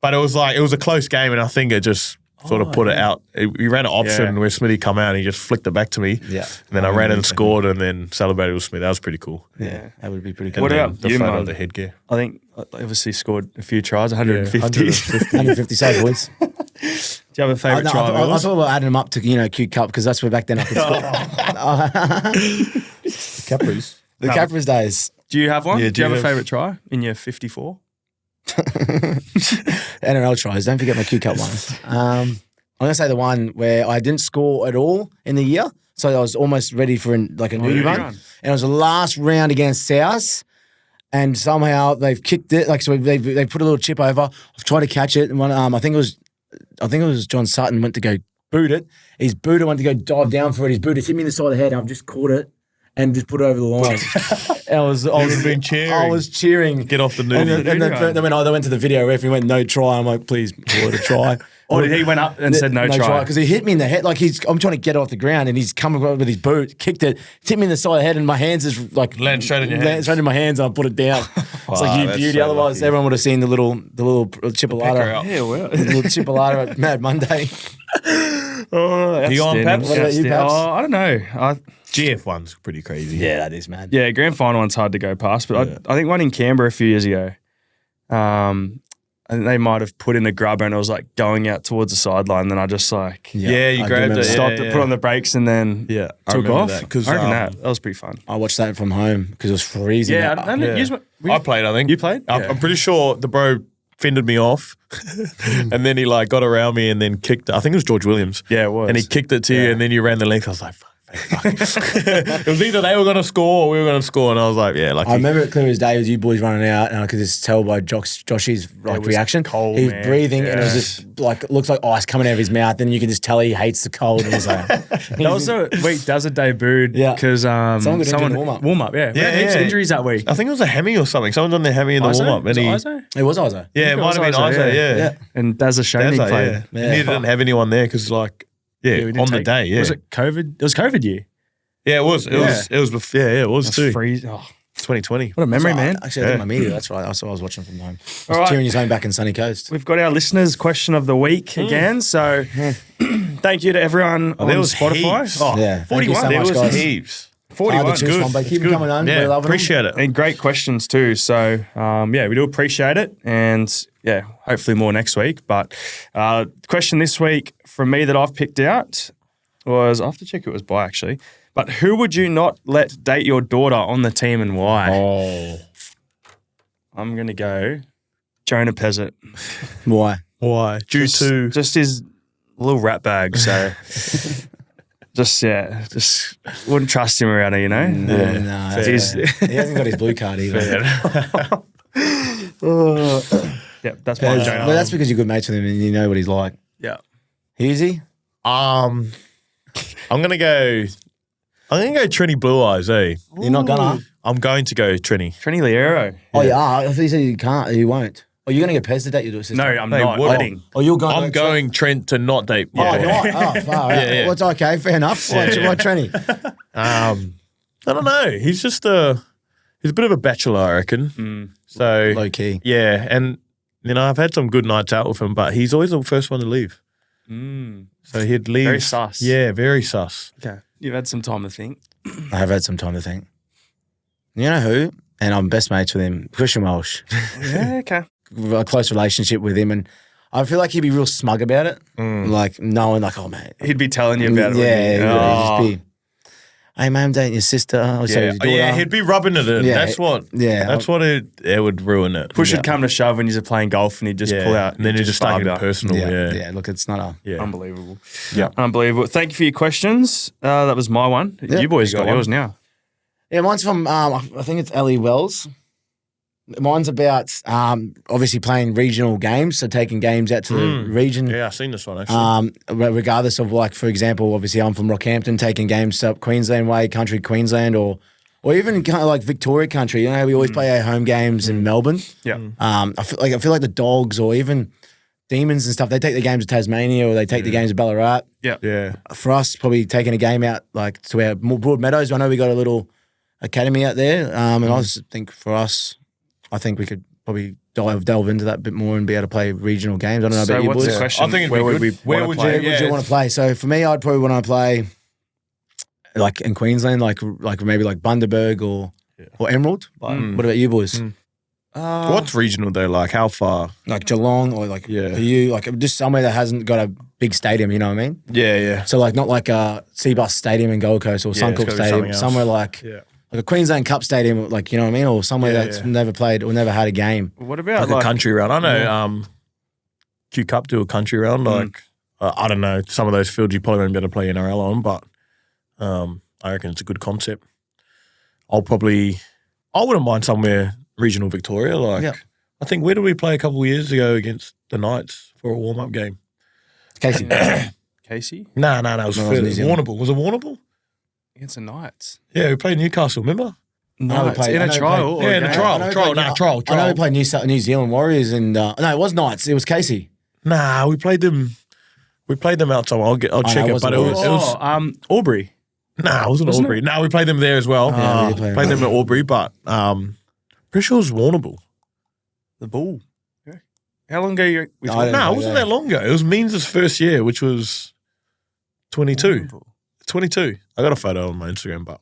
but it was a close game, and I think it just sort of put it out. We ran an option where Smithy come out and he just flicked it back to me. Yeah, and then I ran and scored, and then celebrated with Smithy. That was pretty cool. Yeah, that would be pretty cool. What about the you, photo man? of the headgear? I think I obviously scored a few tries, 150. 150 save, boys. Do you have a favourite try? I thought we were adding them up to Q Cup because that's where back then I could score. Capris. The Capras days. Do you have one? Yeah, do you have a favourite try in your 54? NRL tries. Don't forget my Q Cup ones. I'm going to say the one where I didn't score at all in the year. So I was almost ready for a new run. And it was the last round against South. And somehow they've kicked it. Like, so they put a little chip over. I've tried to catch it. And one, I think it was John Sutton went to go boot it. His booter went to go dive down for it. His booter hit me in the side of the head. And I've just caught it and just put it over the line. I was cheering. Get off the news. And then they went to the video ref and he went, no try. I'm like, please call it a try. Or did he went up and said no try? Because he hit me in the head. Like I'm trying to get it off the ground and he's coming with his boot, kicked it, hit me in the side of the head and my hands is like land straight in your hands. Straight in my hands and I put it down. It's like you beauty. So otherwise, lucky. everyone would have seen the little chipolata. Yeah, well. The little chipolata at Mad Monday. You on, Paps? What about you, Paps? Oh, I don't know. GF one's pretty crazy. Yeah, that is mad. Yeah, grand final one's hard to go past, but I think one in Canberra a few years ago, I think they might have put in a grubber and it was like going out towards the sideline. Then I just like you grabbed it, stopped it, put on the brakes, and then took off. That, I reckon that was pretty fun. I watched that from home because it was freezing. Yeah, I played, I think. You played? I'm pretty sure the bro fended me off and then he like got around me and then kicked it. I think it was George Williams. Yeah, it was. And he kicked it to you and then you ran the length. I was like, It was either they were going to score or we were going to score, and I was like, yeah, lucky. I remember it clear as day as you boys running out, and I could just tell by Josh's like reaction. cold, he was man. breathing, and it was just like it looks like ice coming out of his mouth. And you can just tell he hates the cold. And he's like, That was the week Dazza debuted Yeah. because got injured in the warm-up. Yeah. We had heaps of injuries that week. I think it was a hemi or something. Someone done their hemi in the Iso? warm-up. Was And it he, Iso? it was Iso. yeah, it might have been Iso, yeah. And Dazza Shoney That's played. yeah. Yeah. And he didn't have anyone there because, like, we didn't on the take- day, yeah. Was it COVID? It was COVID year. Yeah, it was. It was. Yeah, it was That's too. freeze. Oh, 2020. what a memory, man. Actually, I did my media. That's right. I was watching from home. I was All right. cheering his home back in sunny coast. We've got our listeners' question of the week again. So thank you to everyone on there was Spotify. heaps. Oh, Yeah, thank you 41. so There much, was guys. heaps. 41. Hard to choose from, but keep them coming on. Yeah, We're loving them. appreciate it. And great questions too. So, we do appreciate it. And yeah, hopefully more next week. But the question this week from me that I've picked out was, I have to check who it was by actually, but who would you not let date your daughter on the team and why? Oh. I'm going to go Jonah Pezzett. Why? Why? Due to... Just his little rat bag. So just wouldn't trust him around her, you know? No, that's He's- fair. He hasn't got his blue card either. Yeah, that's my Jonah. But that's because you're good mates with him and you know what he's like. Yeah. Who's he? I'm gonna go Trini Blue Eyes, eh? You're not gonna. I'm going to go Trini. Trini Liero. Oh, yeah. I thought you said you can't. You won't. Oh, you're gonna get Pez to date your sister? No, I'm Hey, not. what- Letting. Oh, you're going. I'm going Trent to not date. Oh, Yeah. not. Oh, far. Yeah, yeah. Well, it's okay. Fair enough. Why Trini? I don't know. He's just he's a bit of a bachelor, I reckon. So Low key. yeah, and I've had some good nights out with him, but he's always the first one to leave. So he'd leave. Very sus. Yeah, very sus. Okay. You've had some time to think. I have had some time to think. You know who? And I'm best mates with him, Christian Walsh. Yeah, okay. A close relationship with him, and I feel like he'd be real smug about it. Like knowing, like, oh mate, He'd be telling you about it. yeah, wouldn't he? he'd just be. Hey, man, I'm dating your sister. Or so his daughter. Yeah, he'd be rubbing it in. Yeah, That's what. yeah. that's what it would ruin it. Push would come to shove when you're playing golf and he'd just pull out. and then you just start getting personal. Yeah, Yeah, Look, it's not a. yeah. Unbelievable. Yeah. Unbelievable. Thank you for your questions. That was my one. Yeah. You boys You got got yours now. Yeah, mine's from. I think it's Ellie Wells. Mine's about obviously playing regional games, so taking games out to the region. Yeah, I've seen this one actually. Regardless of, like, for example, obviously I'm from Rockhampton, taking games up Queensland way, country Queensland, or even kind of like Victoria country. You know, we always play our home games in Melbourne. Yeah. I feel like the Dogs or even Demons and stuff, they take the games to Tasmania or they take the games to Ballarat. Yeah. For us, probably taking a game out like to our Broadmeadows. I know we got a little academy out there, and I just think for us, I think we could probably delve into that a bit more and be able to play regional games. I don't know So about you what's boys. the question? I think it'd Where be would good. we Where wanna would play? you- Where would you want to play? So for me, I'd probably want to play like in Queensland, like maybe like Bundaberg or Emerald. What about you boys? What's regional though? Like how far? Like Geelong or like Yeah. for you, like just somewhere that hasn't got a big stadium. You know what I mean? Yeah. So like not like a Seabus Stadium in Gold Coast or Yeah, it's Suncorp gotta be Stadium, something else. somewhere like Yeah. a Queensland Cup Stadium, like, you know what I mean, or somewhere Yeah, that's yeah. never played or never had a game. What about Like a country round. I know Q Cup do a country round. Like I don't know, some of those fields you probably won't be able to play NRL on, but I reckon it's a good concept. I wouldn't mind somewhere regional Victoria. Like Yeah. I think where did we play a couple of years ago against the Knights for a warm up game? Casey. Casey No, it was No, it was further. New Zealand. Warrnambool. Was it Warrnambool? against the Knights? Yeah, we played Newcastle, remember? No, we it's played- in I a know we trial. played- or Yeah, a in a game? trial. I know we trial. I know we played New Zealand Warriors and no, it was Knights. It was Casey. Nah, we played them. We played them outside. I'll check no, it it, wasn't but it was Aubrey. nah, it wasn't Wasn't Albury. No, we played them there as well. Yeah, we did play played them. them at Albury, but pretty sure it was Warrnambool. The Bull. Yeah. How long ago you? No, I don't No, know it wasn't that. that long ago. It was Means' first year, which was 22. 22. I got a photo on my Instagram, but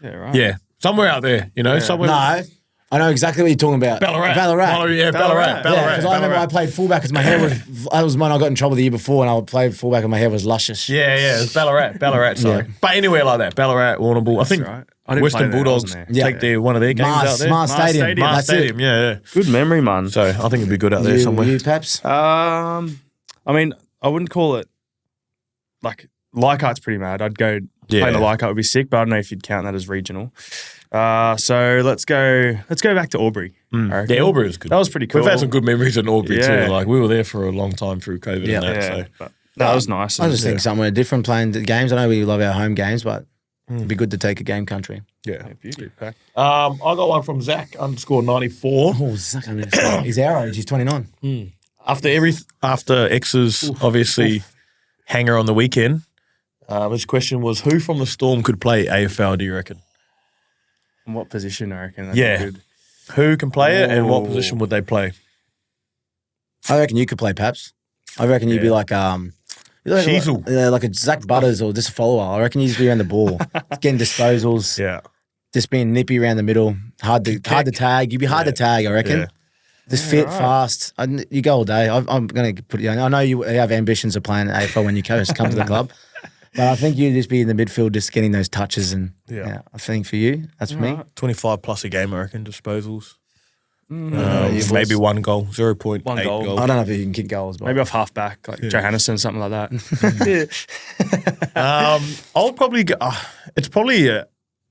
Yeah, right. yeah, somewhere out there, somewhere. No, I know exactly what you're talking about. Ballarat. Ballarat. Yeah, Ballarat. Yeah, because I remember I played fullback because my hair was. That was when I got in trouble the year before, and I played fullback and my hair was luscious. Yeah, it was Ballarat, sorry. Yeah. But anywhere like that, Ballarat, Warrnambool. I think right. I didn't Western play there, I Bulldogs wasn't there. take one of their games out there. Mars Stadium. Stadium. Mars That's Stadium, yeah. Good memory, man. So I think it'd be good out there You, somewhere. you perhaps? I mean, I wouldn't call it like Leichhardt's pretty mad. I'd go Playing the Leichhardt would be sick, but I don't know if you'd count that as regional. So let's go back to Albury. Yeah, Albury was good. That was pretty cool. We've had some good memories in Albury Yeah. too. Like we were there for a long time through COVID and that. Yeah, So. but that was nice. I just think somewhere different playing the games. I know we love our home games, but it'd be good to take a game country. Yeah. Beauty. I got one from Zach _94. Oh, Zach, he's our age. He's 29. After X's obviously hanger on the weekend, his question was, who from the Storm could play AFL, do you reckon? In what position, I reckon? That'd Yeah. be good. Who can play it and what position would they play? I reckon you could play Paps. I reckon you'd be like Sheasel. like a Zach Butters or just a follower. I reckon you just be around the ball, getting disposals, Yeah. just being nippy around the middle, hard to tag. You'd be hard to tag, I reckon. Yeah. Just fit, fast. You go all day. I'm going to put you on. I know you have ambitions of playing AFL when you come to the club. But I think you'd just be in the midfield just getting those touches. And I think for you, that's for me. 25 plus a game, I reckon, disposals. Maybe 1 goal, 0.8 One goal. goal. I don't know if you can kick goals. But Maybe off half back, like Johannesson, something like that. I'll probably go, it's probably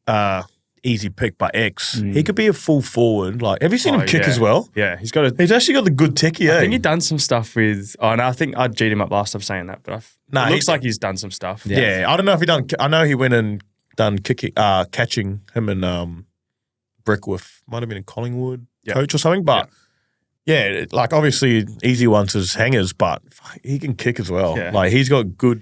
a easy pick by X. He could be a full forward. Like, have you seen him kick as well? Yeah, he's got a. He's actually got the good techie, I think he's done some stuff with. Oh no, I think I G'd him up last time saying that, but it looks like he's done some stuff. Yeah, I don't know if he done. I know he went and done kicking, catching him and Brickworth. Might have been in Collingwood coach or something. But yeah, like obviously easy ones is hangers, but he can kick as well. Yeah. Like he's got good.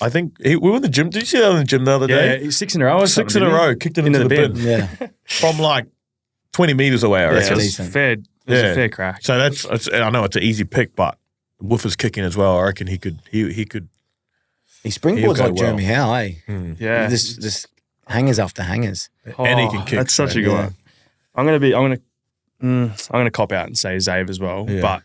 I think we were in the gym. Did you see that in the gym the other Yeah, day? he's 6 in a row. Or 6 in a row, kicked it into the bin. yeah. From like 20 meters away. I Yeah, reckon. it was decent. fair. It was a fair crack. So I know it's an easy pick, but Woofer's kicking as well. I reckon he could. He He'll springboards go like well. Jeremy Howe, eh? Yeah, Just hangers after hangers. and he can kick. That's such a good one. I'm gonna cop out and say Zave as well, but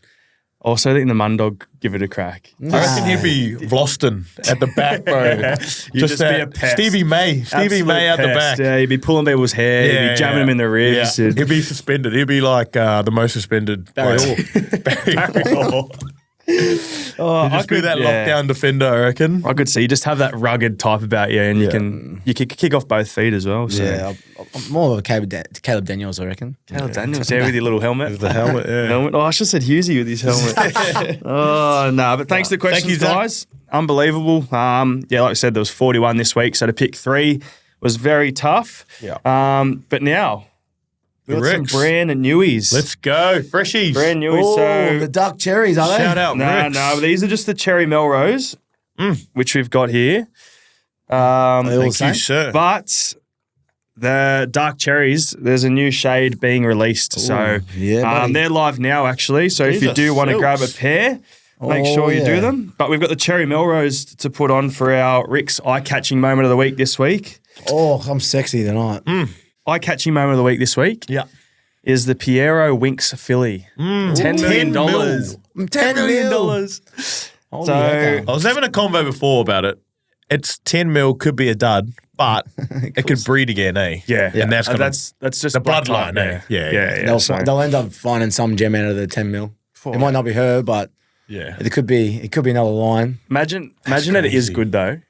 also I think the Mundog give it a crack. I reckon he'd be Vlosten at the back, bro. just be a pest. Stevie May at the back. Yeah, he'd be pulling people's hair. He'd be jamming them in the ribs. Yeah. He'd be suspended. He'd be like the most suspended Barry player. Barry Orr. Oh, He'd just be that lockdown defender, I reckon. I could see you just have that rugged type about you, and you can kick off both feet as well. So. Yeah, I'm more of a Caleb Daniels, I reckon. Caleb Daniels, with your little helmet. With the helmet, yeah. Helmet. Oh, I should have said Hughesy with his helmet. Oh, no, but thanks for the questions, you, Zach. guys. Unbelievable. Like I said, there was 41 this week, so to pick 3 was very tough. Yeah. But now, we've got some RIXX. brand newies. Let's go. Freshies. Brand newies. Oh, So the dark cherries, are they? Shout out, RIXX. No, these are just the Cherry Melrose, which we've got here. They all Thank same? you, sir. But the dark cherries, there's a new shade being released. So yeah, buddy. they're live now, actually. So if These you are do want to grab a silks. pair, make Oh, sure you do yeah. them. But we've got the Cherry Melrose to put on for our RIXX eye-catching moment of the week this week. Oh, I'm sexy tonight. Eye-catching moment of the week this week Yeah. is the Piero Winks filly. $10 million. $10 million. So I was having a convo before about it. It's 10 mil, could be a dud, but it could breed again, eh? yeah, And that's gonna, that's just the black bloodline, line, eh? Yeah. They'll end up finding some gem out of the 10 mil. It might not be her, but Yeah. it could be another line. Imagine that it is crazy. good though,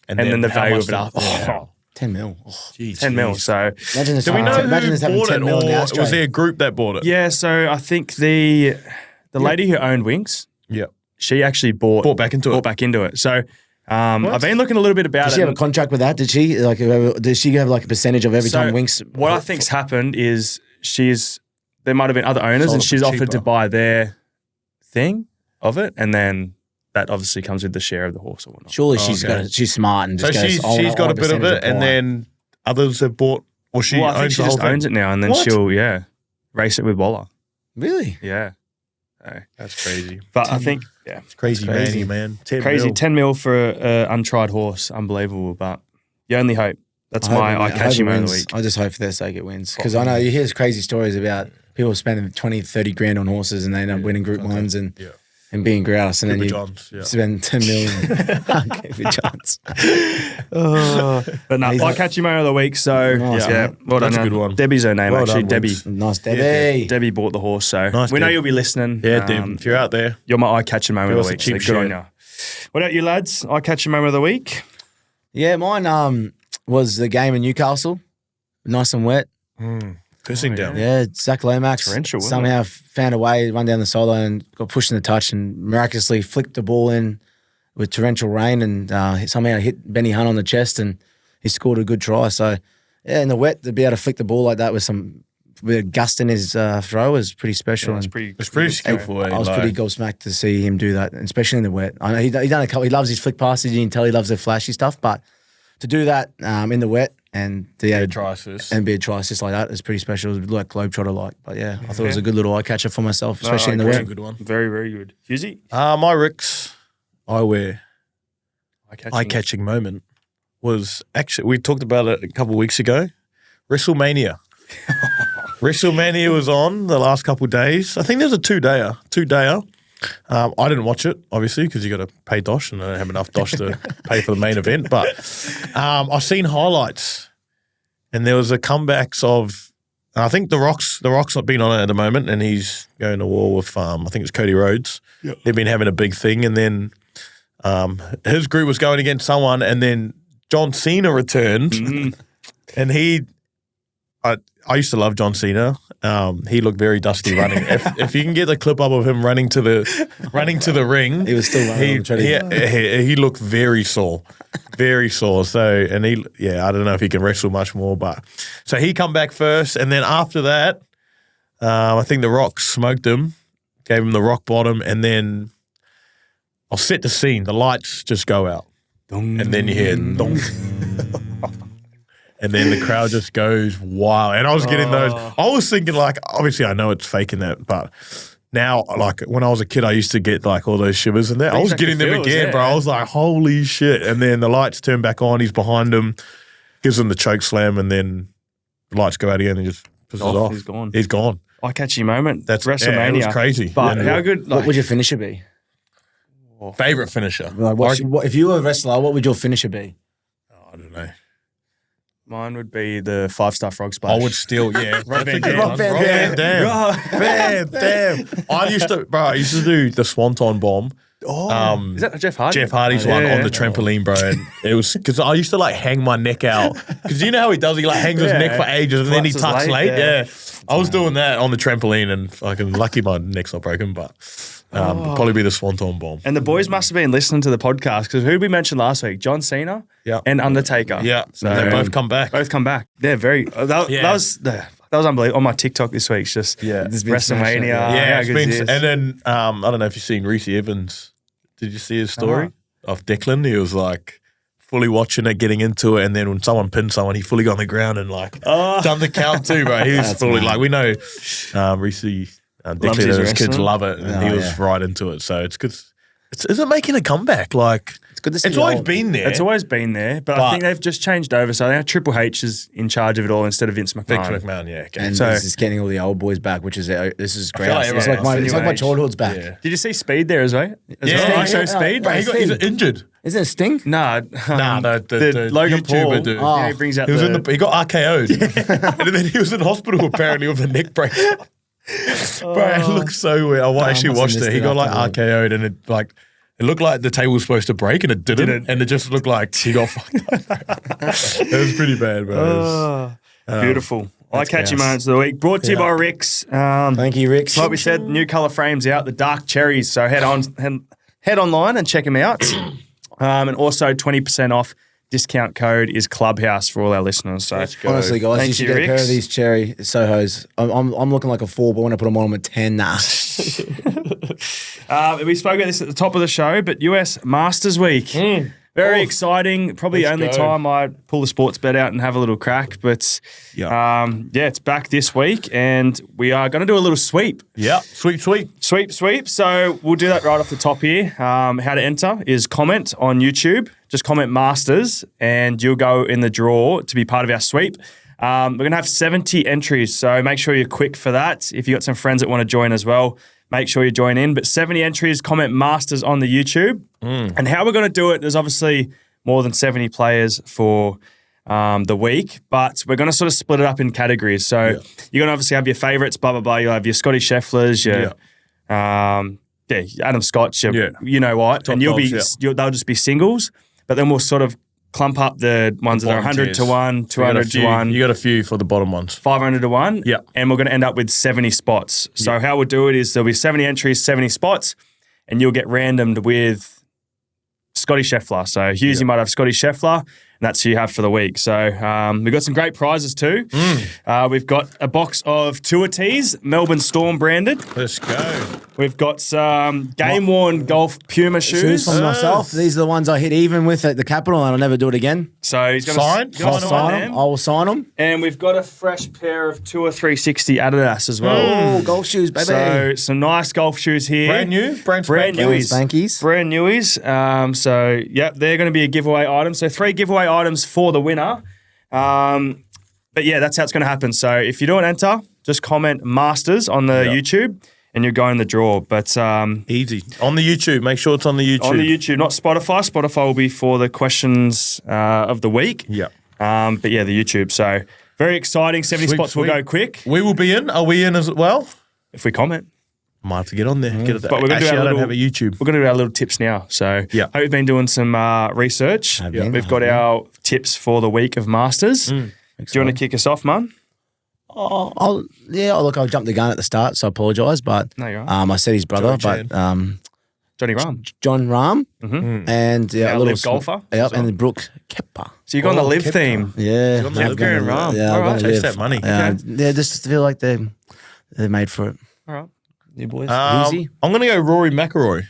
and then the how value much of it up. Yeah. Oh, 10 mil. Oh, Jeez, 10 mil. jeez. So imagine this. Do we know imagine who this having bought 10 it, mil in the or ashtray. was there a group that bought it? yeah, so I think the lady who owned Winks, Yeah. she actually bought back into it. So I've been looking a little bit about Did it. she have a contract with that? Did she? Like, does she have like a percentage of every So time Winks? what I think's happened is there might have been other owners, Sold and it she's for offered cheaper. to buy their thing of it, and then that obviously comes with the share of the horse or whatnot. Surely Okay. she's smart and So just goes, "I she's want got a bit of percentage it, and pie." then others have bought, or she Well, I think owns she the whole just thing. owns it now, and then What? she'll race it with Waller. Really? Yeah. So, That's crazy. but I think It's crazy, crazy. man. 10 crazy. mil. 10 mil for an untried horse. Unbelievable. But you only hope. That's my eye-catching moment of the week. I just hope for their sake it wins. Because I know you hear crazy stories about people spending 20, 30 grand on horses and they end up winning Group 1s and being grouse. And then Cooper you Johns, yeah. spend 10 million. Cooper Johns. But no, eye-catching moment of the week. So, Nice, yeah. mate. Well That's done. a good one. Debbie's her name, Well actually. done, Debbie. Winks. Nice, Debbie. Debbie bought the horse. So Nice, we know Deb. you'll be listening. Yeah, Deb, if you're out there. You're my eye-catching moment Give of the us a week. So cheap good on share. you. What about you, lads? Eye-catching moment of the week? Yeah, mine was the game in Newcastle, nice and wet. Pissing down. Yeah, Zach Lomax Torrential, wasn't somehow found a way, run down the sideline and got pushed in the touch and miraculously flicked the ball in with torrential rain and somehow hit Benny Hunt on the chest and he scored a good try. So, yeah, in the wet, to be able to flick the ball like that with some bit of gust in his throw was pretty special. It's and pretty skillful. I was pretty gobsmacked to see him do that, especially in the wet. I know he done a couple. He loves his flick passes. You can tell he loves the flashy stuff, but to do that in the wet and try assist. and be a try assist like that is pretty special. It was like Globetrotter-like. But yeah, I thought it was a good little eye catcher for myself, especially in the That's wet. a good one. Very, very good. Husey? My RIXX Eyewear Eye-catching. eye-catching moment was actually, we talked about it a couple of weeks ago, WrestleMania. WrestleMania was on the last couple of days. I think there's a two-dayer. I didn't watch it, obviously, because you got to pay dosh, and I don't have enough dosh to pay for the main event. But I've seen highlights, and there was a comebacks of, I think the Rock's not been on it at the moment, and he's going to war with, I think it's Cody Rhodes. Yep. They've been having a big thing, and then his group was going against someone, and then John Cena returned, and I used to love John Cena. He looked very dusty running. If you can get the clip up of him running to the ring, He was still running. he looked very sore, very sore. So, and I don't know if he can wrestle much more, but so he come back first, and then after that, I think the Rock smoked him, gave him the rock bottom, and then I'll set the scene. The lights just go out, and then you hear dong. And then the crowd just goes wild. And I was getting those. I was thinking, like, obviously I know it's faking that, but now, like, when I was a kid, I used to get, like, all those shivers in there. I was getting them again, bro. I was like, holy shit. And then the lights turn back on. He's behind him, gives him the choke slam, and then the lights go out again and just pisses off. He's gone. He's gone. Eye-catching moment. That's WrestleMania. Yeah, it was crazy. But how good? What would your finisher be? Favorite finisher? Like, if you were a wrestler, what would your finisher be? I don't know. Mine would be the 5-star frog splash. I would still, yeah. Rob Van Dam. Van Dam. I used to do the Swanton bomb. Is that Jeff Hardy? Jeff Hardy's one on the trampoline, bro. And it was because I used to like hang my neck out. Because you know how he does? He like hangs his neck for ages and then he tucks late. Yeah. I was doing that on the trampoline and fucking lucky my neck's not broken, but probably be the Swanton bomb. And the boys must have been listening to the podcast because who did we mention last week? John Cena and Undertaker. Yeah. So they both come back. They're very. That was unbelievable. On my TikTok this week, it's just WrestleMania. Yeah, it's been, and then I don't know if you've seen Reece Evans. Did you see his story of Declan? He was like fully watching it, getting into it, and then when someone pinned someone, he fully got on the ground and like done the count too, bro. He was fully like, we know Reece Declan and his kids love it, and he was right into it. So it's good. Is it making a comeback? Like It's good to see. it's always been there. It's always been there, but I think they've just changed over. So now Triple H is in charge of it all instead of Vince McMahon. Vince McMahon, yeah. Okay. And So- this is getting all the old boys back, which is this is great. feel like It's like my everyone's new age. childhood's back. Yeah. Did you see Speed there as well? Yeah, Show Speed. Bro, he's injured. Isn't it Sting? Nah, the Logan YouTuber Paul. dude. Yeah, he brings out He was the. he got RKO'd. And then he was in hospital apparently with a neck brace. Bro, it looks so weird. I actually watched it. He got like RKO'd and it looked like the table was supposed to break and it didn't. And it just looked like he got fucked up. It was pretty bad, bro. Beautiful. Eye-catching moments of the week. Brought to you by RIXX. Thank you, RIXX. Like we said, new colour frames out, the dark cherries. So head online and check them out. And also 20% off. Discount code is Clubhouse for all our listeners. So Honestly, guys, Thank you should you, get a pair RIXX. of these cherry Sohos. I'm looking like a 4, but when I put them on, I'm a 10. Nah. we spoke about this at the top of the show, but US Masters Week. Very exciting. Probably the only time I pull the sports bet out and have a little crack. But it's back this week, and we are going to do a little sweep. Yeah, sweet. Sweep. So we'll do that right off the top here. How to enter is comment on YouTube. Just comment Masters, and you'll go in the draw to be part of our sweep. We're going to have 70 entries, so make sure you're quick for that. If you've got some friends that want to join as well, make sure you join in. But 70 entries, comment Masters on the YouTube. And how we're going to do it, there's obviously more than 70 players for the week, but we're going to sort of split it up in categories. So you're going to obviously have your favourites, blah, blah, blah. You'll have your Scotty Schefflers, your Adam Scott, your you know what. Top and dogs, they'll just be singles, but then we'll sort of clump up the ones that are 100 to 1, 200 to 1. You got a few for the bottom ones. 500 to 1. Yeah. And we're going to end up with 70 spots. So how we'll do it is there'll be 70 entries, 70 spots, and you'll get randomed with Scotty Scheffler. So Hughes, you might have Scotty Scheffler, and that's who you have for the week. So we've got some great prizes too. We've got a box of tour tees, Melbourne Storm branded. Let's go. We've got some game-worn golf Puma Shoes shoes. from myself. These are the ones I hit even with at the Capitol, and I'll never do it again. So he's going to I'll sign them. I will sign them. And we've got a fresh pair of Tour 360 Adidas as well. Oh, golf shoes, baby. So some nice golf shoes here. Brand new? Brand newies. Spankies. Brand newies. So, yep, they're going to be a giveaway item. So 3 giveaway items for the winner. But, yeah, that's how it's going to happen. So if you don't enter, just comment Masters on the YouTube and you'll go in the draw. But Easy. On the YouTube. Make sure it's on the YouTube. on the YouTube, not Spotify. Spotify will be for the questions of the week. Yeah. But, yeah, the YouTube. So very exciting. 70 Sweet, spots will sweet. go quick We will be in. Are we in as well? if we comment. Might have to get on there. Get it. But we're gonna do Actually, our I don't little- have a YouTube. We're going to do our little tips now. So Yeah. hope you've been doing some research. We've got our tips for the week of Masters. Do you want to kick us off, man? I'll jump the gun at the start, so I apologise. But No, you're right. I said his brother, Johnny but Johnny Rahm. John Rahm and Our a little live golfer. Yep, and Brooke Kepper. So you're going the live Kepka. theme. Yeah, Got the I'm live gonna going Rahm. Yeah, All I'm right. gonna Chase live. that money. Yeah, just feel like they're made for it. All right. You boys. Easy. I'm going to go Rory McIlroy.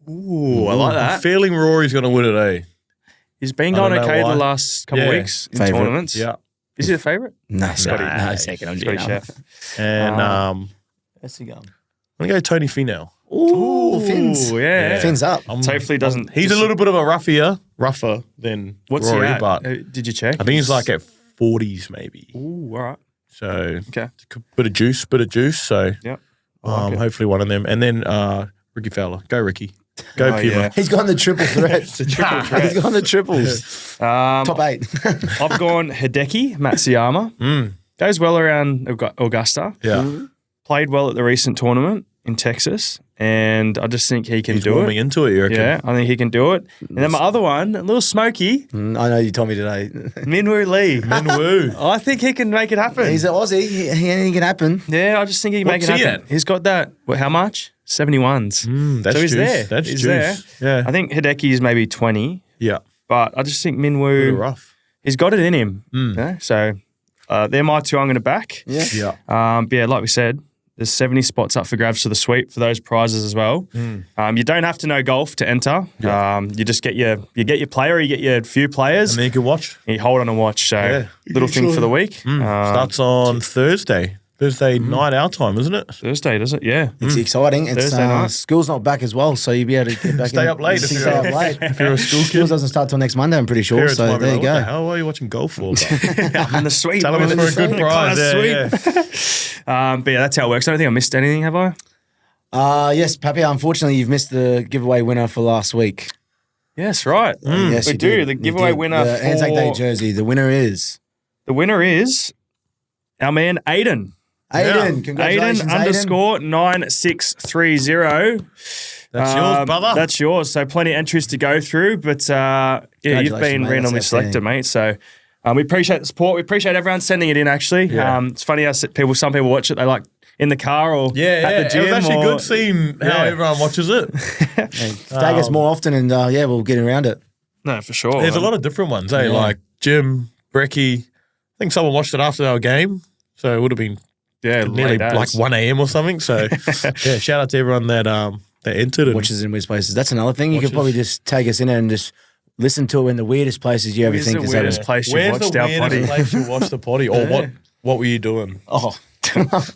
Ooh, I like I'm that. feeling Rory's going to win it, eh? He's been I don't going know okay why. the last couple of Yeah. weeks in Favourite. tournaments. Yeah. Is he the favourite? No, Scotty. no, second. I'm Scotty doing Chef. And I'm Where's he going? going to go Tony Finau. Ooh, fins. Ooh, yeah. Fins up. So hopefully he doesn't. He's a little bit of a rougher than What's Rory, he at? but Did you check? I think he's like at 40s maybe. Ooh, all right. So Okay. bit of juice. So Yep. I like it. hopefully one of them. And then Ricky Fowler. Go Ricky. Go Oh, Puma. yeah. He's gone the triple threat. He's gone the triples. Top 8. I've gone Hideki Matsuyama. Goes well around Augusta. Yeah. Played well at the recent tournament in Texas. And I just think he can He's do warming it. into it, you reckon? Yeah, I think he can do it. And then my other one, a little smoky, I know you told me today. Minwoo Lee. Minwoo. I think he can make it happen. He's an Aussie. Anything can happen. Yeah, I just think he can make What's it he happen. at? He's got that. How much? 71s. That's so he's juice. there. That's he's juice. there. Yeah. I think Hideki is maybe 20, Yeah. but I just think Bit Minwoo, rough. he's got it in him. You know? So they're my two I'm going to back. Yeah. Yeah. But yeah, like we said, there's 70 spots up for grabs for the sweep for those prizes as well. You don't have to know golf to enter. You just get your player, you get your few players, And then you can watch. you hold on and watch. So Yeah. little thing for the week. Starts on Thursday. Thursday night our time, isn't it? Thursday, does it? Yeah. It's exciting. It's Thursday night. school's not back as well, so you'll be able to get back Stay in. up late if Stay you're- up late. If you're a school School kid. doesn't start till next Monday, I'm pretty sure. Parents So might be there like, you what the go. hell are you watching golf for? bro?" I'm in the sweep. Tell them I'm in it's for a the good prize. sweep. Yeah. But yeah, that's how it works. I don't think I missed anything, have I? Yes, Papi, unfortunately, you've missed the giveaway winner for last week. Yes, right. Yes, we you do. did. The You giveaway did. winner The for Anzac Day jersey. The winner is the winner is our man Aiden. Aiden. Congratulations, Aiden _9630. That's yours, brother. That's yours. So plenty of entries to go through, but yeah, you've Congratulations, been mate. randomly That's selected, outstanding. mate. So we appreciate the support. We appreciate everyone sending it in. Actually, Yeah. it's funny how some people watch it. They like in the car or at the gym. It was actually or- good seeing how Yeah. everyone watches it. Tag us more often, and we'll get around it. No, for sure. There's a lot of different ones, eh? Like Jim, Brecky. I think someone watched it after our game, so it would have been nearly late as. like 1 a.m. or something. So yeah, shout out to everyone that entered and Watches in weird places. That's another thing. You could Watches. probably just take us in and just listen to it in the weirdest places you ever Where's think the is weirdest ever. place you Where's watched the our weirdest potty? place you watched the potty, or what were you doing? Oh,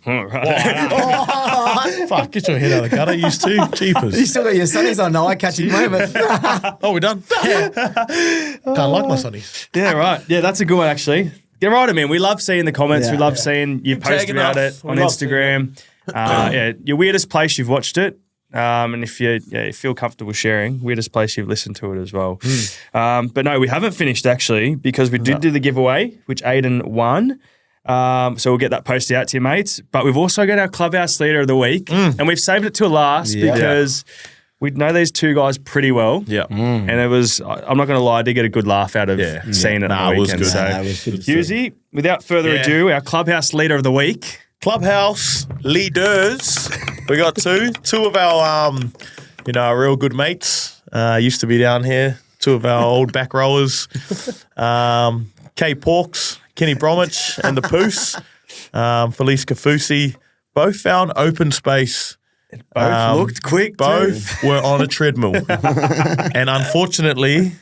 All right. Fuck, get your head out of the gutter, used to. you Jeepers. still got your sunnies on. No eye-catching moment. Oh, we're done. Can't like my sonnies. Yeah, right. Yeah, that's a good one, actually. Get right, man. We love seeing the comments. Yeah, we love yeah. seeing you post tagging about us. it We on love Instagram. Yeah, your weirdest place you've watched it. And if you feel comfortable sharing, weirdest place you've listened to it as well. But no, we haven't finished actually because we did do the giveaway, which Aiden won. So we'll get that posted out to you, mates. But we've also got our Clubhouse Leader of the Week, and we've saved it till last Yeah. because we'd know these two guys pretty well. Yeah. And it was, I'm not going to lie, I did get a good laugh out of seeing it on the weekend. It was good. So, That was good to see. Hughesy, without further ado, our clubhouse leader of the week. Clubhouse leaders. We got two of our real good mates. Used to be down here. Two of our old back rowers, Kay Porks, Kenny Bromwich, and the Poos, Felice Kafusi, both found open space. Both looked quick. Both were on a treadmill, and unfortunately,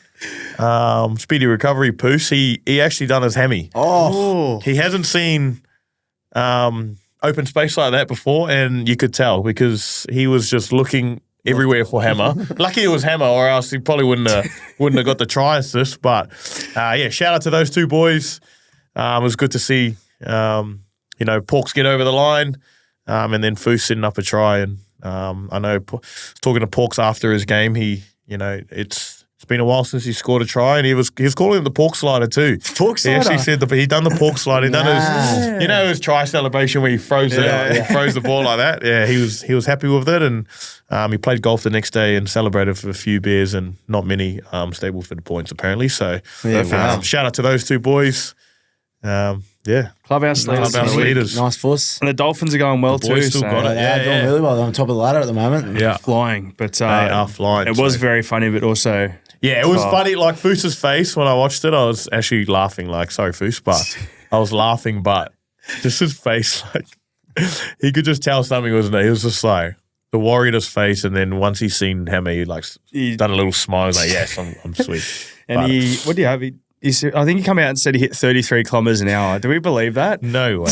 speedy recovery. Poos, he actually done his hammy. Oh, He hasn't seen open space like that before, and you could tell because he was just looking everywhere for hammer. Lucky it was hammer, or else he probably wouldn't have got the try assist. But shout out to those two boys. It was good to see Porks get over the line, and then Foos setting up a try. And I know talking to Porks after his game, it's been a while since he scored a try, and he was calling it the pork slider too. Pork He actually said he done the pork slider. He done his try celebration where he throws the ball like that. Yeah, he was happy with it, and he played golf the next day and celebrated for a few beers and not many Stableford points apparently. So shout out to those two boys. Clubhouse leaders. nice fuss. And the Dolphins are going well too. still got it. They're doing really well. They're on top of the ladder at the moment. Yeah, Flying. But they are flying. it was very funny, but also... Yeah, it was funny. Like Foos's face when I watched it, I was actually laughing. Like, sorry, Foos, but I was laughing. But just his face, like he could just tell something wasn't there. He was just like the warrior's face, and then once he seen Hammer, he done a little smile. He was like, yes, I'm sweet. And but, what do you have? I think he came out and said he hit 33 kilometres an hour. Do we believe that? no way.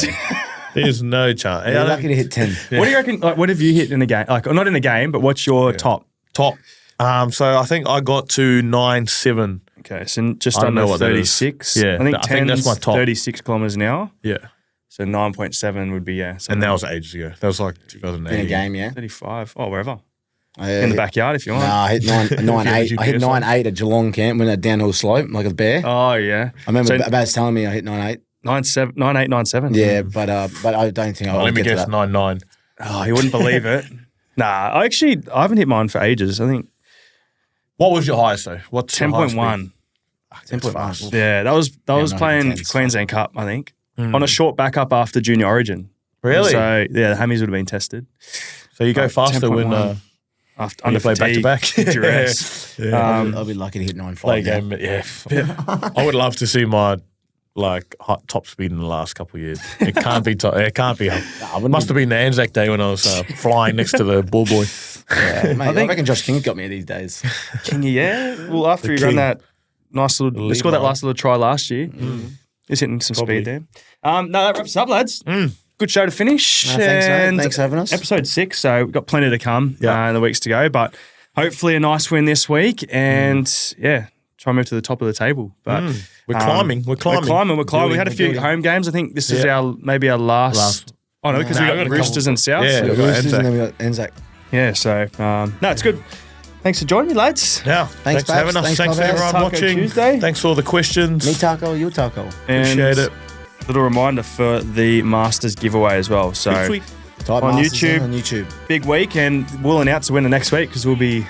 There's no chance. They're lucky to hit 10. What do you reckon? Like, what have you hit in the game? Like, not in the game, but what's your top? So I think I got to 9.7. Okay, so just I don't know under what that is. 36. Yeah, I think I think that's my top. 36 kilometres an hour. Yeah, So 9.7 would be, and that was ages ago. That was like 2008. In a game, yeah. 35. Oh, wherever. I In the backyard if you want. No, I hit 9.8. I hit 9.8 at Geelong camp when a downhill slope like a bear. Oh, yeah. I remember So Babs telling me I hit 9.8. 9.7, 9.8, 9.7. Yeah, but I don't think I'll Let me get to guess, that. 9.9. Oh, you wouldn't believe it. Nah, I haven't hit mine for ages. I think What was your highest though? What's your highest 10.1. speed? 10.1. Yeah, that was not playing intense. Queensland Cup, I think, on a short backup after Junior Origin. Really? So, yeah, the hammies would have been tested. So you go faster when 10.1. After you play fatigue, back-to-back. duress. I'll be lucky to hit 9.5. play now. game. Yeah. I would love to see my hot top speed in the last couple of years. It can't be top. It can't be. Must have been the Anzac day when I was flying next to the ball boy. Yeah, mate, I reckon Josh King's got me these days. King, yeah. Well, after he ran that nice little, he scored that last little try last year. He's hitting some speed there. No, that wraps us up, lads. Good show to finish. No, thanks, mate. And Thanks for having us. Episode 6, so we've got plenty to come in the weeks to go, but hopefully a nice win this week and, try and move to the top of the table. But We're climbing. We're climbing. We had a few home games. I think this is maybe our last. Oh, no, because we got Roosters and South. Yeah, So- we've got Roosters and Anzac. then we got Anzac. yeah, so, no, it's good. Thanks for joining me, lads. Yeah. Thanks, for having Babs. us. Thanks, Thanks for Clubhouse. everyone Taco watching. Tuesday. Thanks for all the questions. Me taco, you taco. And Appreciate it. little reminder for the Masters giveaway as well. So, Sweet. Type On Masters YouTube. in on YouTube. big week, and we'll announce the winner next week because it'll be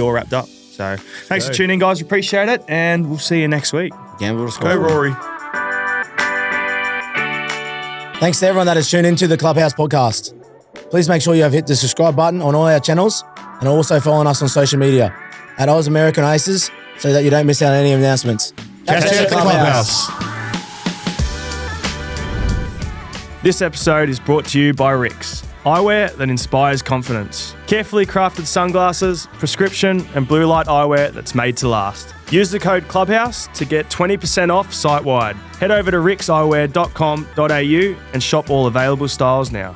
all wrapped up. So, thanks for tuning in, guys. Appreciate it, and we'll see you next week. Gamble to Go score. Rory. Thanks to everyone that has tuned into the Clubhouse podcast. Please make sure you have hit the subscribe button on all our channels and also following us on social media at Oz American Aces so that you don't miss out on any announcements. Catch you at the Clubhouse. This episode is brought to you by RIXX Eyewear that inspires confidence. Carefully crafted sunglasses, prescription, and blue light eyewear that's made to last. Use the code Clubhouse to get 20% off site-wide. Head over to rixxeyewear.com.au and shop all available styles now.